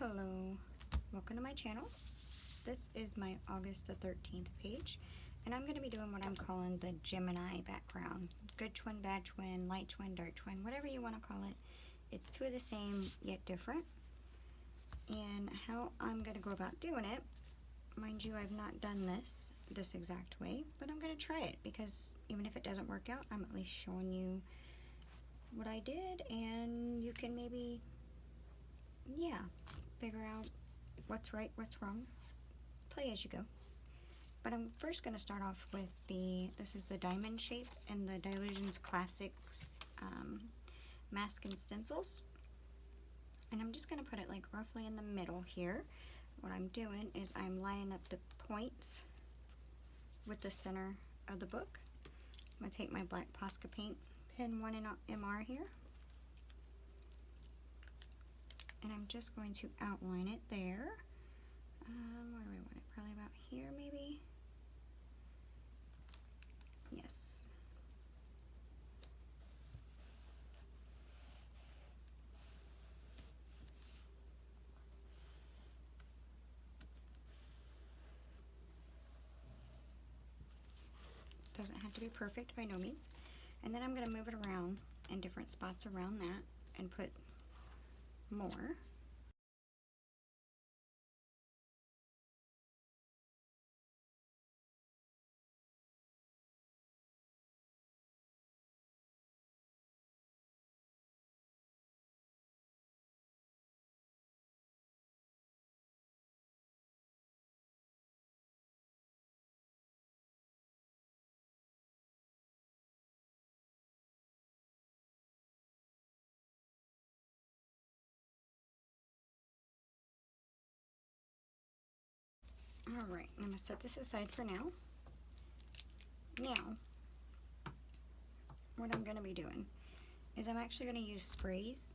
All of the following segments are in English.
Hello, welcome to my channel. This is my August the 13th page, and I'm going to be doing what I'm calling the Gemini background. Good twin, bad twin, light twin, dark twin, whatever you want to call it. It's two of the same, yet different. And how I'm going to go about doing it, mind you, I've not done this exact way, but I'm going to try it because even if it doesn't work out, I'm at least showing you what I did, and you can maybe, yeah, figure out what's right, what's wrong. Play as you go. But I'm first going to start off with this is the diamond shape and the Dylusions Classics mask and stencils. And I'm just going to put it like roughly in the middle here. What I'm doing is I'm lining up the points with the center of the book. I'm going to take my black Posca paint pen 1 in MR here. And I'm just going to outline it there. Where do I want it? Probably about here, maybe? Yes. Doesn't have to be perfect by no means. And then I'm going to move it around in different spots around that and put more. Alright, I'm going to set this aside for now. Now, what I'm going to be doing is I'm actually going to use sprays.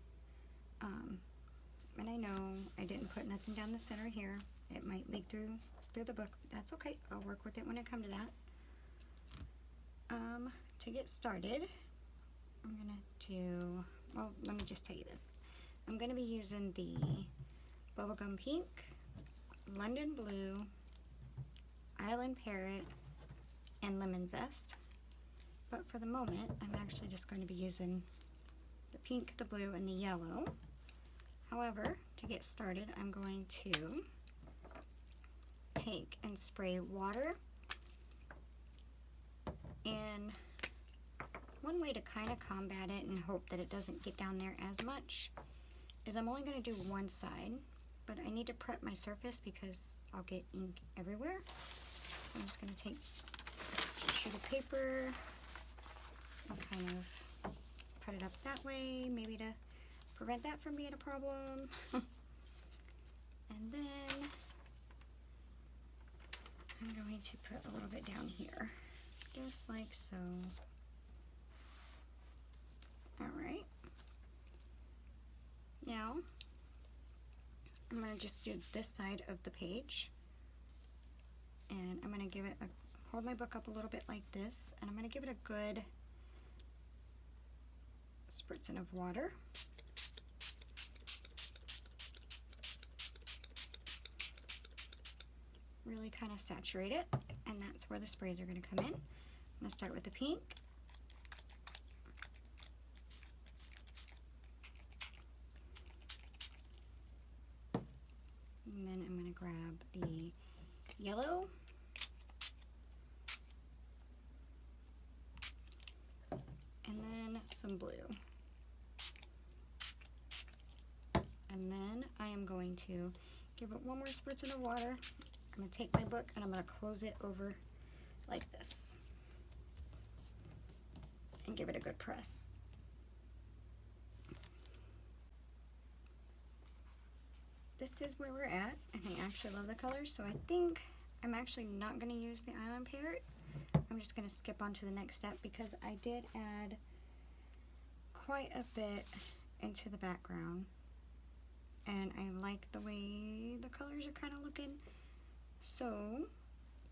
And I know I didn't put nothing down the center here. It might leak through the book. That's okay. I'll work with it when it comes to that. To get started, I'm going to do, well, let me just tell you this. I'm going to be using the Bubblegum Pink, London Blue, Island Parrot, and Lemon Zest. But for the moment, I'm actually just going to be using the pink, the blue, and the yellow. However, to get started, I'm going to take and spray water. And one way to kind of combat it and hope that it doesn't get down there as much is I'm only going to do one side. But I need to prep my surface because I'll get ink everywhere. So I'm just going to take a sheet of paper and kind of put it up that way, maybe to prevent that from being a problem. And then I'm going to put a little bit down here, just like so. Alright. Now, I'm going to just do this side of the page, and I'm going to give it hold my book up a little bit like this, and I'm going to give it a good spritzing of water. Really kind of saturate it, and that's where the sprays are going to come in. I'm going to start with the pink. And then I'm going to grab the yellow. And then some blue. And then I am going to give it one more spritzing of water. I'm going to take my book and I'm going to close it over like this. And give it a good press. This is where we're at, and I actually love the colors, so I think I'm actually not going to use the Island Parrot. I'm just going to skip on to the next step because I did add quite a bit into the background, and I like the way the colors are kind of looking. So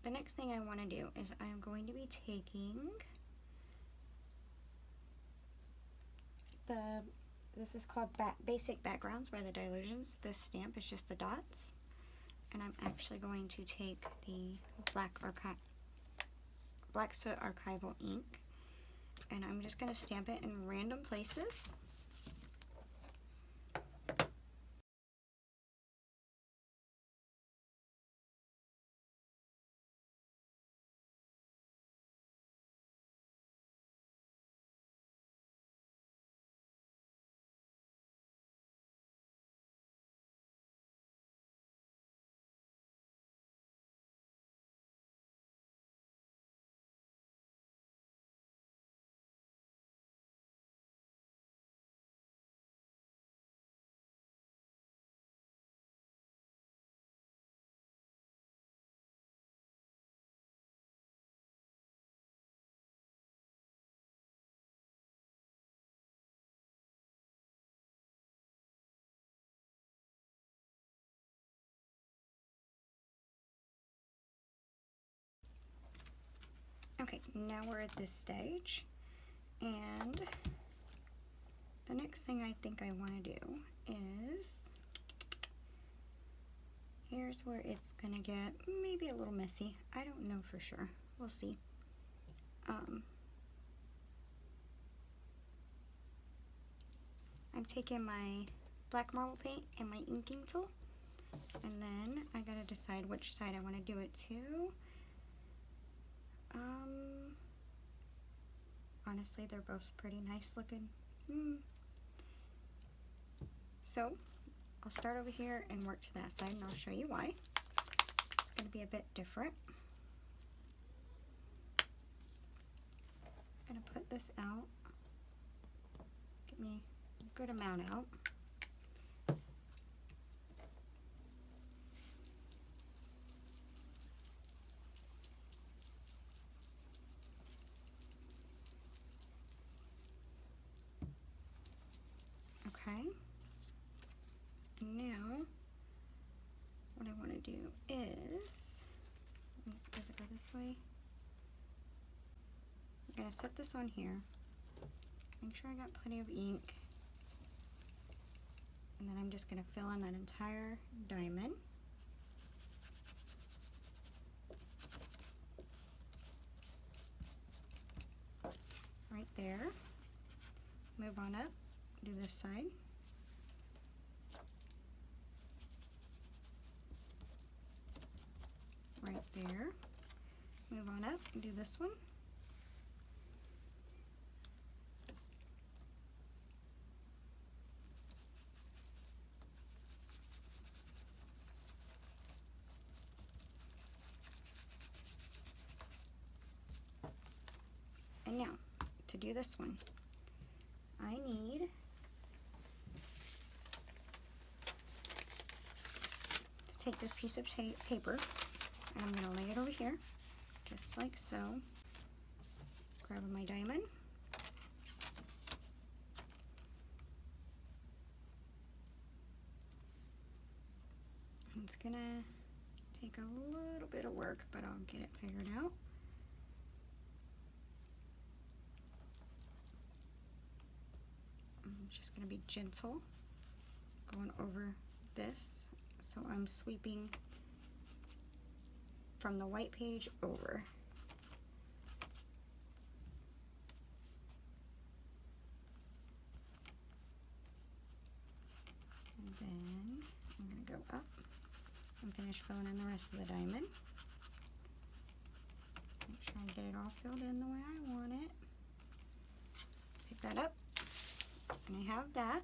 the next thing I want to do is I'm going to be taking the This is called Basic Backgrounds by the Dylusions. This stamp is just the dots. And I'm actually going to take the Black Soot Archival ink, and I'm just going to stamp it in random places. Okay, now we're at this stage, and the next thing I think I want to do is, here's where it's gonna get maybe a little messy. I don't know for sure. We'll see. I'm taking my black marble paint and my inking tool, and then I gotta decide which side I want to do it to. Honestly, they're both pretty nice looking. So I'll start over here and work to that side, and I'll show you why. It's going to be a bit different. I'm going to put this out. Get me a good amount out. Okay, and now what I want to do is, does it go this way? I'm going to set this on here, make sure I got plenty of ink, and then I'm just going to fill in that entire diamond. Right there. Move on up. Do this side. Right there. Move on up and do this one. And now, to do this one, I need take this piece of paper, and I'm going to lay it over here, just like so. Grabbing my diamond. It's going to take a little bit of work, but I'll get it figured out. I'm just going to be gentle going over this. So I'm sweeping from the white page over. And then I'm going to go up and finish filling in the rest of the diamond. Make sure I get it all filled in the way I want it. Pick that up, and I have that.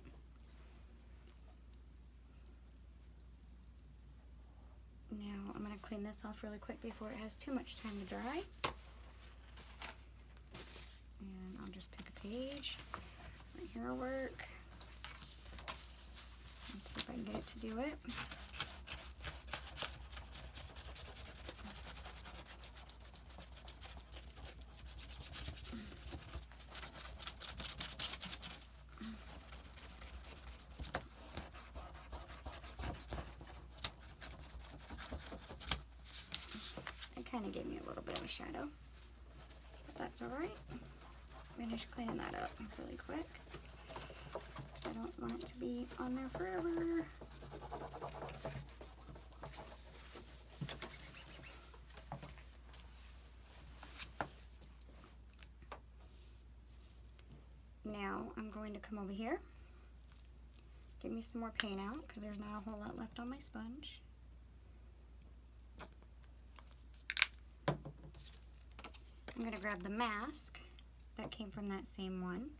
Now I'm going to clean this off really quick before it has too much time to dry. And I'll just pick a page. Right here will work. Let's see if I can get it to do it. Kind of gave me a little bit of a shadow, but that's all right. Finish cleaning that up really quick so I don't want it to be on there forever. Now I'm going to come over here, get me some more paint out because there's not a whole lot left on my sponge. I'm going to grab the mask that came from that same one.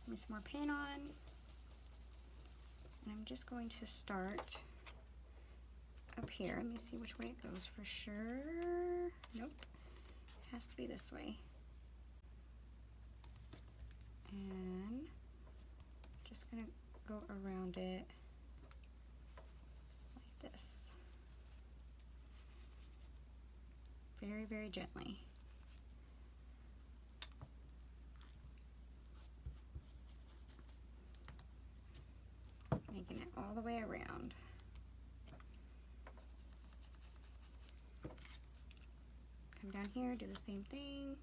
Get me some more paint on. And I'm just going to start up here. Let me see which way it goes for sure. Nope. It has to be this way. And just going to go around it like this. Very, very gently. Making it all the way around. Come down here, do the same thing.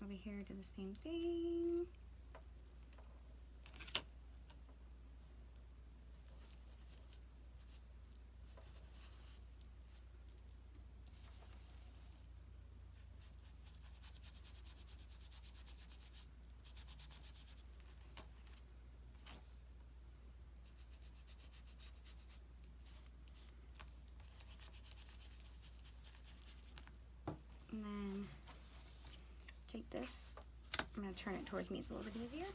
Over here, do the same thing. And then take this, I'm going to turn it towards me, it's a little bit easier.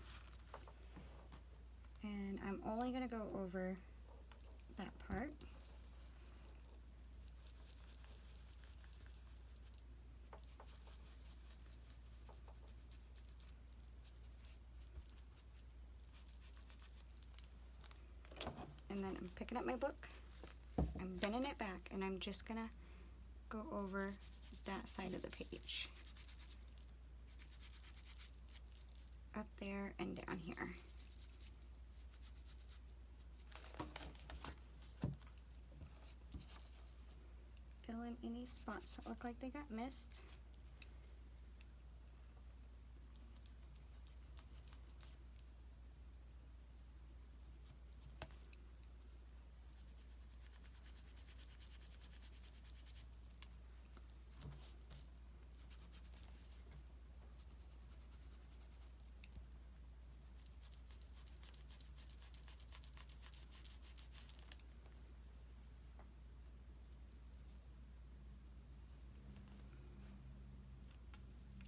And I'm only going to go over that part. And then I'm picking up my book, I'm bending it back, and I'm just going to go over that side of the page. Up there and down here. Fill in any spots that look like they got missed.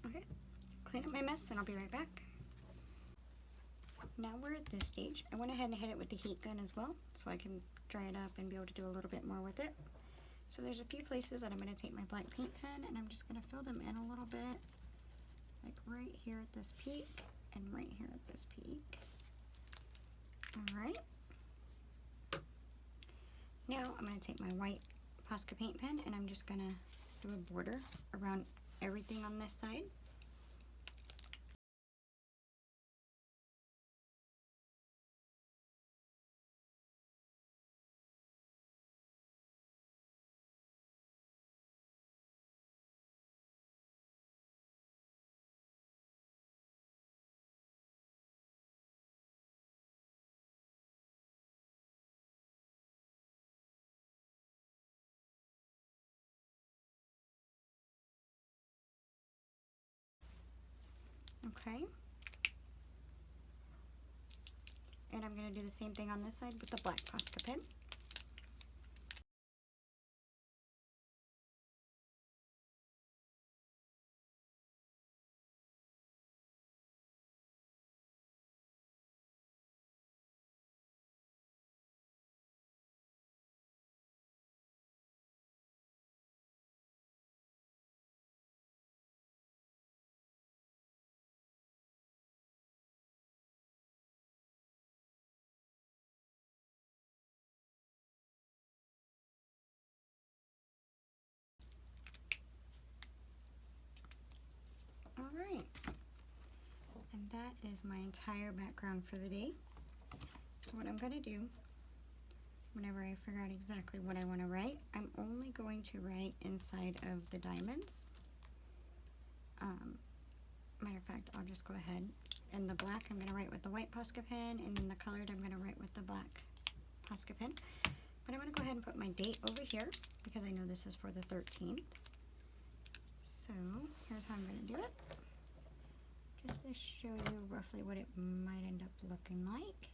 Okay, clean up my mess and I'll be right back. Now we're at this stage. I went ahead and hit it with the heat gun as well so I can dry it up and be able to do a little bit more with it. So there's a few places that I'm going to take my black paint pen and I'm just going to fill them in a little bit. Like right here at this peak and right here at this peak. Alright. Now I'm going to take my white Posca paint pen and I'm just going to do a border around everything on this side. Okay. And I'm going to do the same thing on this side with the black Posca pen. Alright, and that is my entire background for the day. So what I'm going to do whenever I figure out exactly what I want to write. I'm only going to write inside of the diamonds. Matter of fact, I'll just go ahead. In the black, I'm going to write with the white Posca pen, and in the colored, I'm going to write with the black Posca pen. But I'm going to go ahead and put my date over here, because I know this is for the 13th. So, here's how I'm going to do it. Just to show you roughly what it might end up looking like.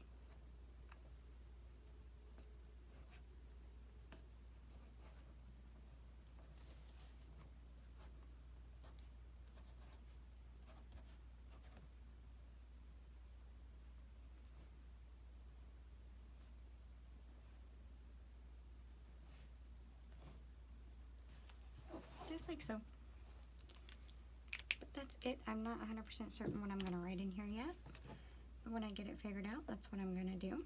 Just like so. But that's it. I'm not 100% certain what I'm going to write in here yet. But when I get it figured out, that's what I'm going to do.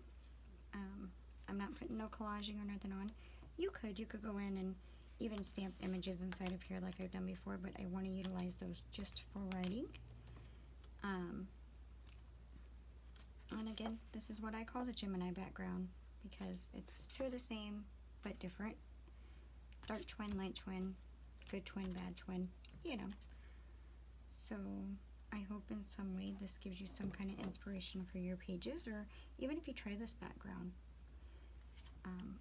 I'm not putting no collaging or nothing on. You could go in and even stamp images inside of here like I've done before, but I want to utilize those just for writing. And again, this is what I call the Gemini background, because it's two of the same but different. Dark twin, light twin, good twin, bad twin, you know. So I hope in some way this gives you some kind of inspiration for your pages, or even if you try this background.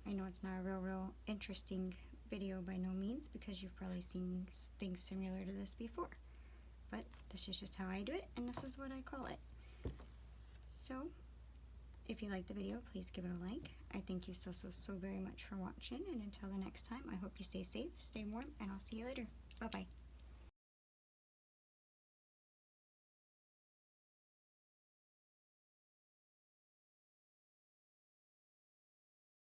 I know it's not a real interesting video by no means, because you've probably seen things similar to this before. But this is just how I do it, and this is what I call it. So, if you like the video, please give it a like. I thank you so very much for watching, and until the next time, I hope you stay safe, stay warm, and I'll see you later. Bye-bye.